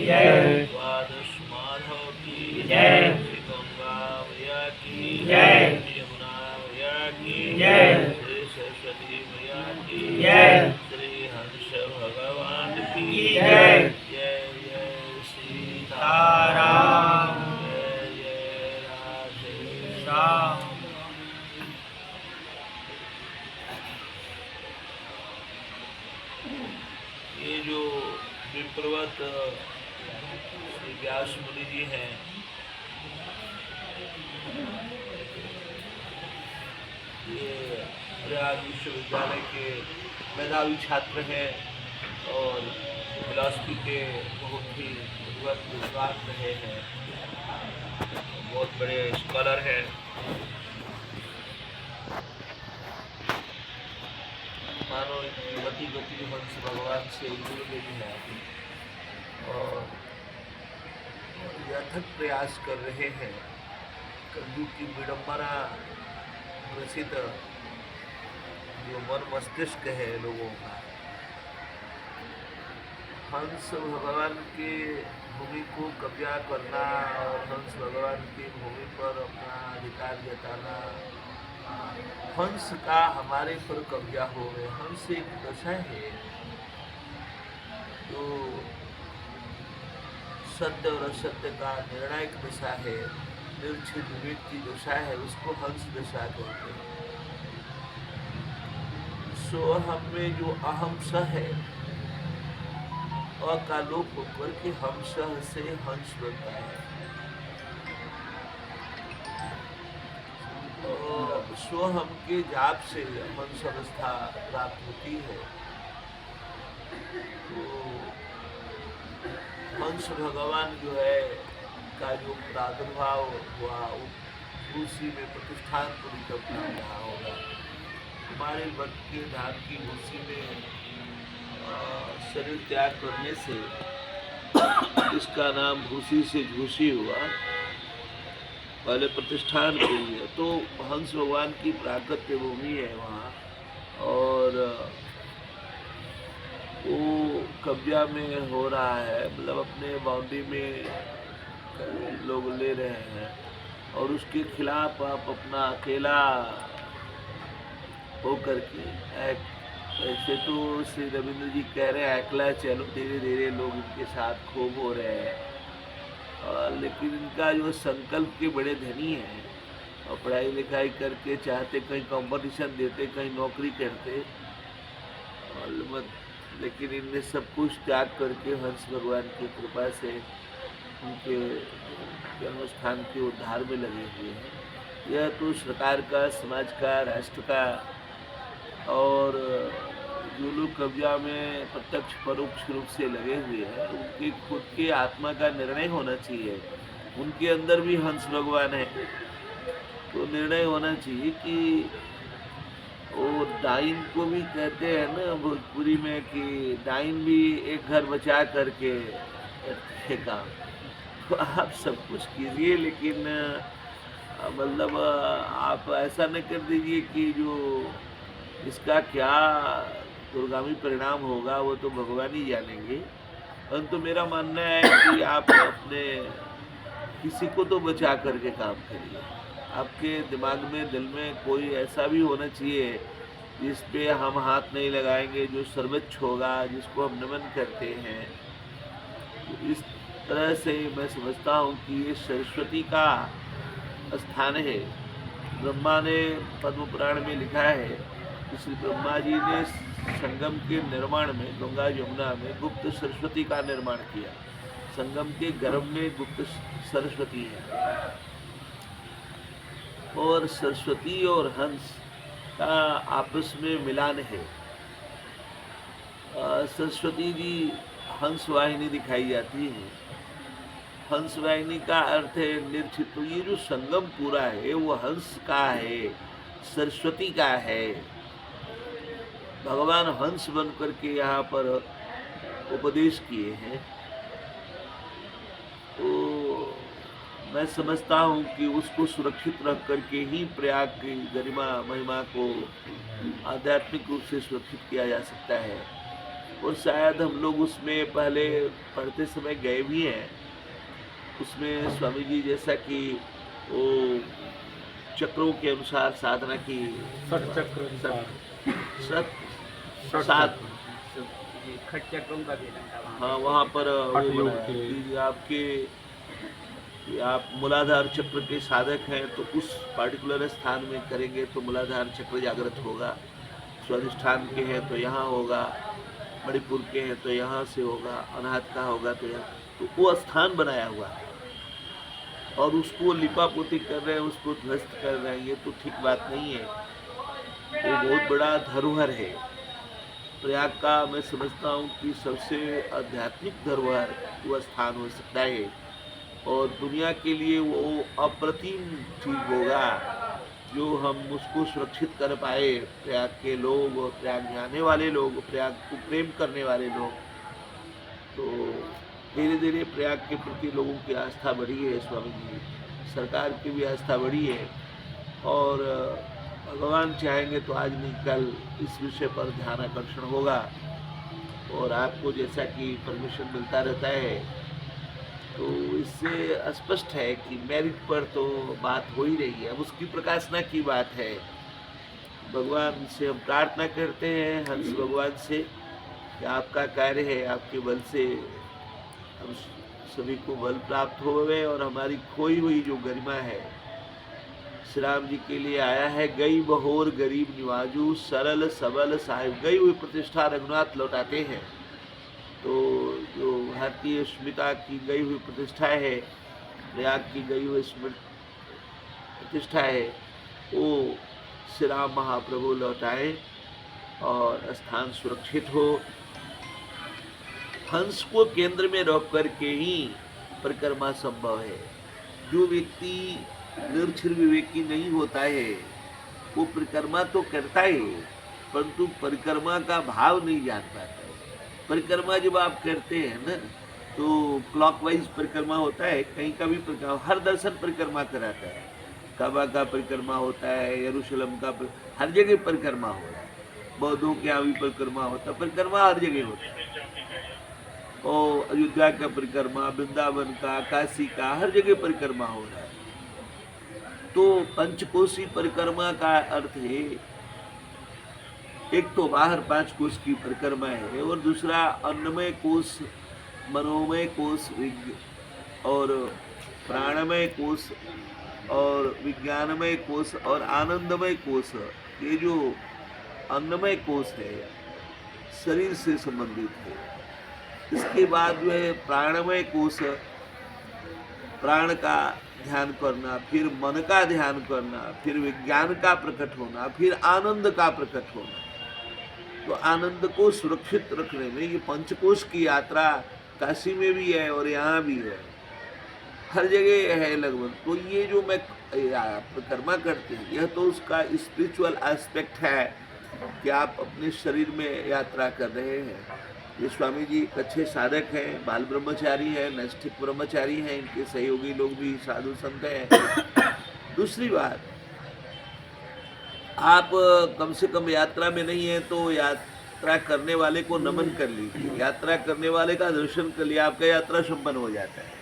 जय। द्वादश माधव की जय। श्री गंगा मैया की जय। यमुना मैया की जय। श्री सरस्वती मैया की जय। श्री हंस भगवान की जय। जय जय सीताराम, जय जय राधे श्याम। ये जो विप्रवत श्री व्यास मुनि जी हैं, ये प्रयाग विश्वविद्यालय के मेधावी छात्र हैं और फिलॉसफी के बहुत ही विद्वान रहे हैं, बहुत बड़े स्कॉलर हैं। मानो इनकी गति गति हंस भगवान से जुड़ गई है और ये अथक प्रयास कर रहे हैं। कलयुग की विडम्बना प्रसिद्ध जो मन मस्तिष्क है लोगों का, हंस भगवान के भूमि को कब्जा करना और हंस भगवान की भूमि पर अपना अधिकार जताना, हंस का हमारे पर कब्जा हो गए। हंस एक दशा है जो सत्य और असत्य का निर्णायक दशा है, निर्छिद विवेक की दशा है, उसको हंस दशा कहते हैं। सो हम में जो अहम स है, अ का लोप होकर के हम सह से हंस बनता है। और सो हम के जाप से हंस अवस्था प्राप्त होती है। तो हंस भगवान जो है का जो प्रादुर्भाव हुआ उसी में प्रतिष्ठान परिकल्पना रहा होगा। हमारे वक्त के धाम की भूसी में शरीर त्याग करने से इसका नाम भूसी से झूसी हुआ, पहले प्रतिष्ठान के लिए। तो हंस भगवान की प्राकट्य भूमि है वहाँ और वो कब्जा में हो रहा है, मतलब अपने बाउंड्री में लोग ले रहे हैं और उसके खिलाफ आप अपना अकेला हो करके ऐसे तो श्री रविंद्र जी कह रहे हैं अकेला चलो, धीरे धीरे लोग इनके साथ खूब हो रहे हैं। लेकिन इनका जो संकल्प के बड़े धनी हैं और पढ़ाई लिखाई करके चाहते कहीं कंपटीशन देते, कहीं नौकरी करते, और लेकिन इनने सब कुछ त्याग करके हंस भगवान की कृपा से उनके जन्म स्थान के उद्धार में लगे हुए हैं। यह तो सरकार का, समाज का, राष्ट्र का और जो लोग कब्जा में प्रत्यक्ष परोक्ष रूप से लगे हुए हैं उनके खुद के आत्मा का निर्णय होना चाहिए। उनके अंदर भी हंस भगवान है तो निर्णय होना चाहिए कि वो डाइन को भी कहते हैं ना भोजपुरी में कि डाइन भी एक घर बचा करके करते काम। तो आप सब कुछ कीजिए लेकिन मतलब आप ऐसा न कर दीजिए कि जो इसका क्या दुर्गामी परिणाम होगा वो तो भगवान ही जानेंगे। परंतु मेरा मानना है कि आप अपने किसी को तो बचा करके काम करिए। आपके दिमाग में, दिल में कोई ऐसा भी होना चाहिए जिस पे हम हाथ नहीं लगाएंगे, जो सर्वोच्च होगा, जिसको हम नमन करते हैं। तो इस तरह से मैं समझता हूँ कि ये सरस्वती का स्थान है। ब्रह्मा ने पद्म पुराण में लिखा है कि श्री ब्रह्मा जी ने संगम के निर्माण में, गंगा यमुना में गुप्त सरस्वती का निर्माण किया। संगम के गर्भ में गुप्त सरस्वती है और सरस्वती और हंस का आपस में मिलान है। सरस्वती जी हंस वाहिनी दिखाई जाती है। हंस वाहिनी का अर्थ है निर्छित। तो ये जो संगम पूरा है वो हंस का है, सरस्वती का है। भगवान हंस बन करके यहाँ पर उपदेश किए हैं। तो मैं समझता हूँ कि उसको सुरक्षित रख करके ही प्रयाग की गरिमा महिमा को आध्यात्मिक रूप से सुरक्षित किया जा सकता है। और शायद हम लोग उसमें पहले पढ़ते समय गए भी हैं। उसमें स्वामी जी जैसा कि वो चक्रों के अनुसार साधना की, सात खट चक्रों का भी रहता है। हाँ, वहाँ पर आपके आप मूलाधार चक्र के साधक हैं तो उस पार्टिकुलर स्थान में करेंगे तो मूलाधार चक्र जागृत होगा। स्वाधिष्ठान के हैं तो यहाँ होगा, मणिपुर के हैं तो यहाँ से होगा, अनाहत का होगा तो यहाँ, तो वो स्थान बनाया हुआ है। और उसको लिपापोती कर रहे हैं, उसको ध्वस्त कर रहे हैं, ये तो ठीक बात नहीं है। वो बहुत बड़ा धरोहर है। प्रयाग का मैं समझता हूँ कि सबसे आध्यात्मिक धरोहर वो स्थान हो सकता है और दुनिया के लिए वो अप्रतिम चीज होगा जो हम उसको सुरक्षित कर पाए। प्रयाग के लोग और प्रयाग जाने वाले लोग, प्रयाग को प्रेम करने वाले लोग, तो धीरे धीरे प्रयाग के प्रति लोगों की आस्था बढ़ी है। स्वामी जी, सरकार की भी आस्था बढ़ी है और भगवान चाहेंगे तो आज नहीं कल इस विषय पर ध्यान आकर्षण होगा और आपको जैसा कि परमिशन मिलता रहता है तो इससे स्पष्ट है कि मेरिट पर तो बात हो ही रही है। अब उसकी प्रकाशना की बात है। भगवान से हम प्रार्थना करते हैं, हंस भगवान से, कि आपका कार्य है, आपके बल से हम सभी को बल प्राप्त होवे और हमारी खोई हुई जो गरिमा है श्री राम जी के लिए आया है। गई बहोर गरीब निवाजू, सरल सबल साहिब। गई हुई प्रतिष्ठा रघुनाथ लौटाते हैं। तो जो भारतीय अस्मिता की गई हुई प्रतिष्ठा है, प्रयाग की गई हुई प्रतिष्ठा है, वो श्री राम महाप्रभु लौटाए और स्थान सुरक्षित हो। हंस को केंद्र में रख करके ही परिक्रमा संभव है। जो व्यक्ति निरक्षर विवेकी नहीं होता है वो परिक्रमा तो करता है परंतु परिक्रमा का भाव नहीं जान पाता है। परिक्रमा जब आप करते हैं ना तो क्लॉकवाइज परिक्रमा होता है, कहीं का भी परिक्रमा, हर दर्शन परिक्रमा कराता है। काबा का परिक्रमा होता है, यरूशलेम का हर जगह परिक्रमा हो रहा है। बौद्धों के यहाँ भी परिक्रमा होता है, परिक्रमा हर जगह होता है। और अयोध्या का परिक्रमा, वृंदावन का, काशी का, हर जगह परिक्रमा हो रहा है। तो पंचकोशी परिक्रमा का अर्थ है एक तो बाहर 5 कोश की परिक्रमा है और दूसरा अन्नमय कोश, मनोमय कोश और प्राणमय कोश और विज्ञानमय कोश और आनंदमय कोश। ये जो अन्नमय कोश है शरीर से संबंधित है। इसके बाद जो है प्राणमय कोश, प्राण का ध्यान करना, फिर मन का ध्यान करना, फिर विज्ञान का प्रकट होना, फिर आनंद का प्रकट होना। तो आनंद को सुरक्षित रखने में ये पंचकोश की यात्रा काशी में भी है और यहाँ भी है, हर जगह है लगभग। तो ये जो मैं परिक्रमा करते हैं यह तो उसका स्पिरिचुअल एस्पेक्ट है कि आप अपने शरीर में यात्रा कर रहे हैं। ये स्वामी जी एक अच्छे साधक हैं, बाल ब्रह्मचारी हैं, नैष्ठिक ब्रह्मचारी हैं, इनके सहयोगी लोग भी साधु संत हैं। दूसरी बात, आप कम से कम यात्रा में नहीं है तो यात्रा करने वाले को नमन कर लीजिए, यात्रा करने वाले का दर्शन कर लिया, आपका यात्रा संपन्न हो जाता है।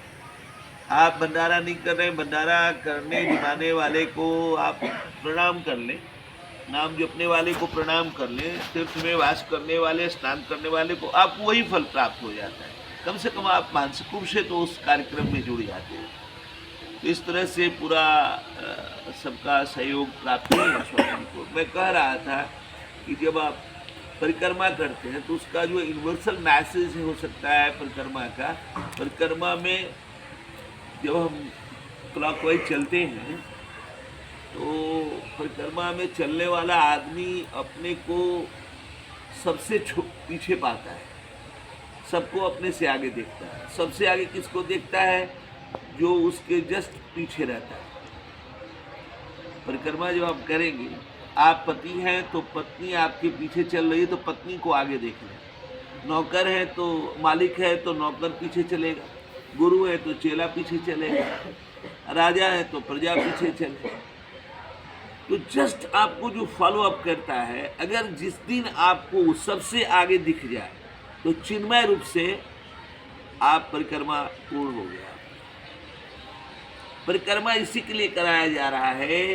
आप भंडारा नहीं कर रहे हैं, भंडारा करने जिमाने वाले को आप प्रणाम कर लें, नाम जपने वाले को प्रणाम कर लें, तीर्थ में वास करने वाले, स्नान करने वाले को आपको वही फल प्राप्त हो जाता है। कम से कम आप मानसिक रूप से तो उस कार्यक्रम में जुड़ जाते हैं। तो इस तरह से पूरा सबका सहयोग प्राप्त है स्वामी को। मैं कह रहा था कि जब आप परिक्रमा करते हैं तो उसका जो यूनिवर्सल मैसेज हो सकता है परिक्रमा का, परिक्रमा में जब हम क्लॉकवाइज चलते हैं तो परिक्रमा में चलने वाला आदमी अपने को सबसे पीछे पाता है, सबको अपने से आगे देखता है। सबसे आगे किसको देखता है? जो उसके जस्ट पीछे रहता है। परिक्रमा जब आप करेंगे, आप पति हैं तो पत्नी आपके पीछे चल रही है तो पत्नी को आगे देख लें। नौकर है तो मालिक है तो नौकर पीछे चलेगा, गुरु है तो चेला पीछे चलेगा, राजा है तो प्रजा पीछे चलेगा। तो जस्ट आपको जो फॉलो अप करता है, अगर जिस दिन आपको सबसे आगे दिख जाए तो चिन्मय रूप से आप परिक्रमा पूर्ण हो गया। परिक्रमा इसी के लिए कराया जा रहा है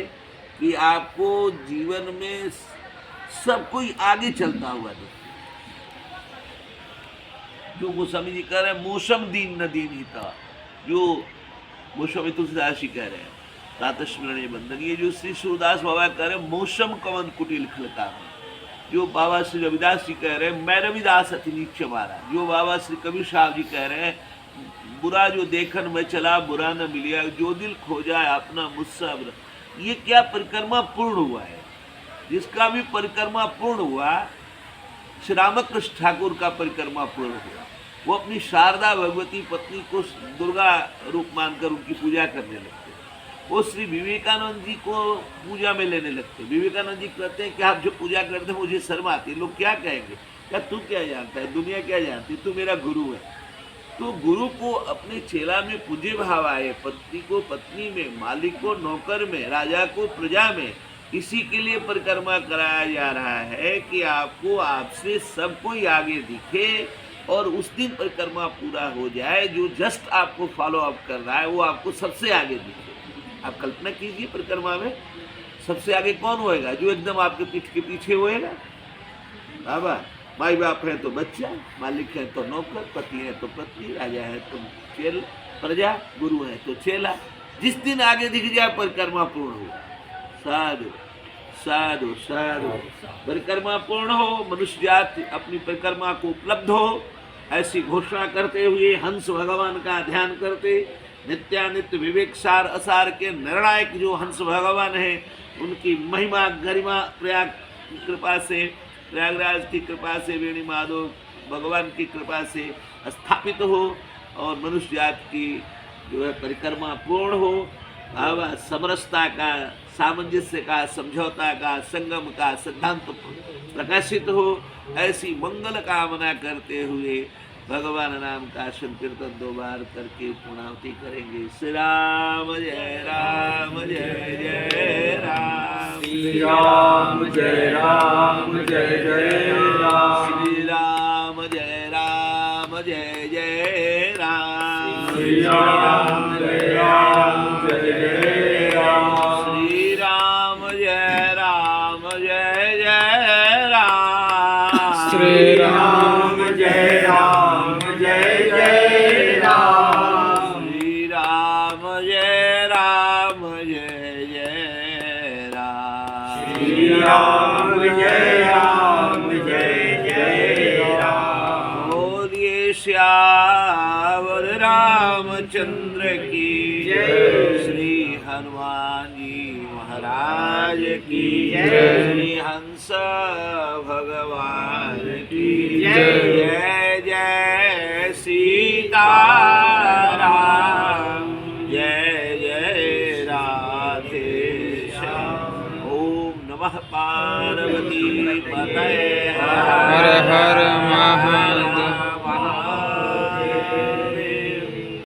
कि आपको जीवन में सब कोई आगे चलता हुआ दिखे। जो गोस्वामी जी कह रहे हैं मौसम दीन न दीन ही था, जो गोस्वामी तुलसीदास जी कह रहे हैं प्रातस्मरणीय बंधन, ये जो श्री सूरदास बाबा कह रहे हैं मौसम कवन कुटिल खिलता में, जो बाबा श्री रविदास जी कह रहे हैं मैं रविदास अति नीच मारा, जो बाबा श्री कबीर साहब जी कह रहे हैं बुरा जो देखन में चला बुरा न मिलिया, जो दिल खोजा अपना मुझसा बुरा। ये क्या परिक्रमा पूर्ण हुआ है? जिसका भी परिक्रमा पूर्ण हुआ, श्री रामकृष्ण ठाकुर का परिक्रमा पूर्ण हुआ। वो अपनी शारदा भगवती पत्नी को दुर्गा रूप मानकर उनकी पूजा करने लगते। वो श्री विवेकानंद जी को पूजा में लेने लगते। विवेकानंद जी कहते हैं कि आप जो पूजा करते हैं मुझे शर्म आती है, लोग क्या कहेंगे, क्या तू क्या जानता है, दुनिया क्या जानती, तू मेरा गुरु है। तो गुरु को अपने चेला में पूज्य भाव आए, पत्नी को पत्नी में, मालिक को नौकर में, राजा को प्रजा में। इसी के लिए परिक्रमा कराया जा रहा है कि आपको आपसे सब कोई आगे दिखे और उस दिन परिक्रमा पूरा हो जाए। जो जस्ट आपको फॉलो अप कर रहा है वो आपको सबसे आगे दिखे। आप कल्पना कीजिए, परिक्रमा में सबसे आगे कौन होएगा? जो एकदम आपके पीठ के पीछे होएगा। बाबा, माई बाप है तो बच्चा, मालिक है तो नौकर, पति है तो पत्नी, राजा है तो चेला, प्रजा, गुरु है तो चेला। जिस दिन आगे दिख जाए परिक्रमा पूर्ण हो। साधु साधु साधु, परिक्रमा पूर्ण हो, मनुष्य जाति अपनी परिक्रमा को उपलब्ध हो, ऐसी घोषणा करते हुए हंस भगवान का ध्यान करते, नित्यानित्य विवेक सार असार के निर्णायक जो हंस भगवान है, उनकी महिमा गरिमा प्रयाग की कृपा से, प्रयागराज की कृपा से, वेणी माधव भगवान की कृपा से स्थापित हो और मनुष्य जाति की जो है परिक्रमा पूर्ण हो। अब समरसता का, सामंजस्य का, समझौता का, संगम का सिद्धांत प्रकाशित हो, ऐसी मंगल कामना करते हुए भगवान नाम का संकीर्तन 2 बार करके पूर्णाहुति करेंगे। श्री राम जय राम, जय जय राम, श्री राम जय राम, जय जय राम, श्री राम जय राम, जय जय राम, श्री राम जय राम, जय जय राम, श्री राम जय राम, जय जय राम, श्री राम जय राम, जय जय राम, श्री राम जय राम, जय जय राम, श्री राम जय राम, जय जय राम। बोलिए श्यावर रामचंद्र की जय, श्री हनुमान जी महाराज की जय, श्री हंस भगवान की जय, जय जय सीता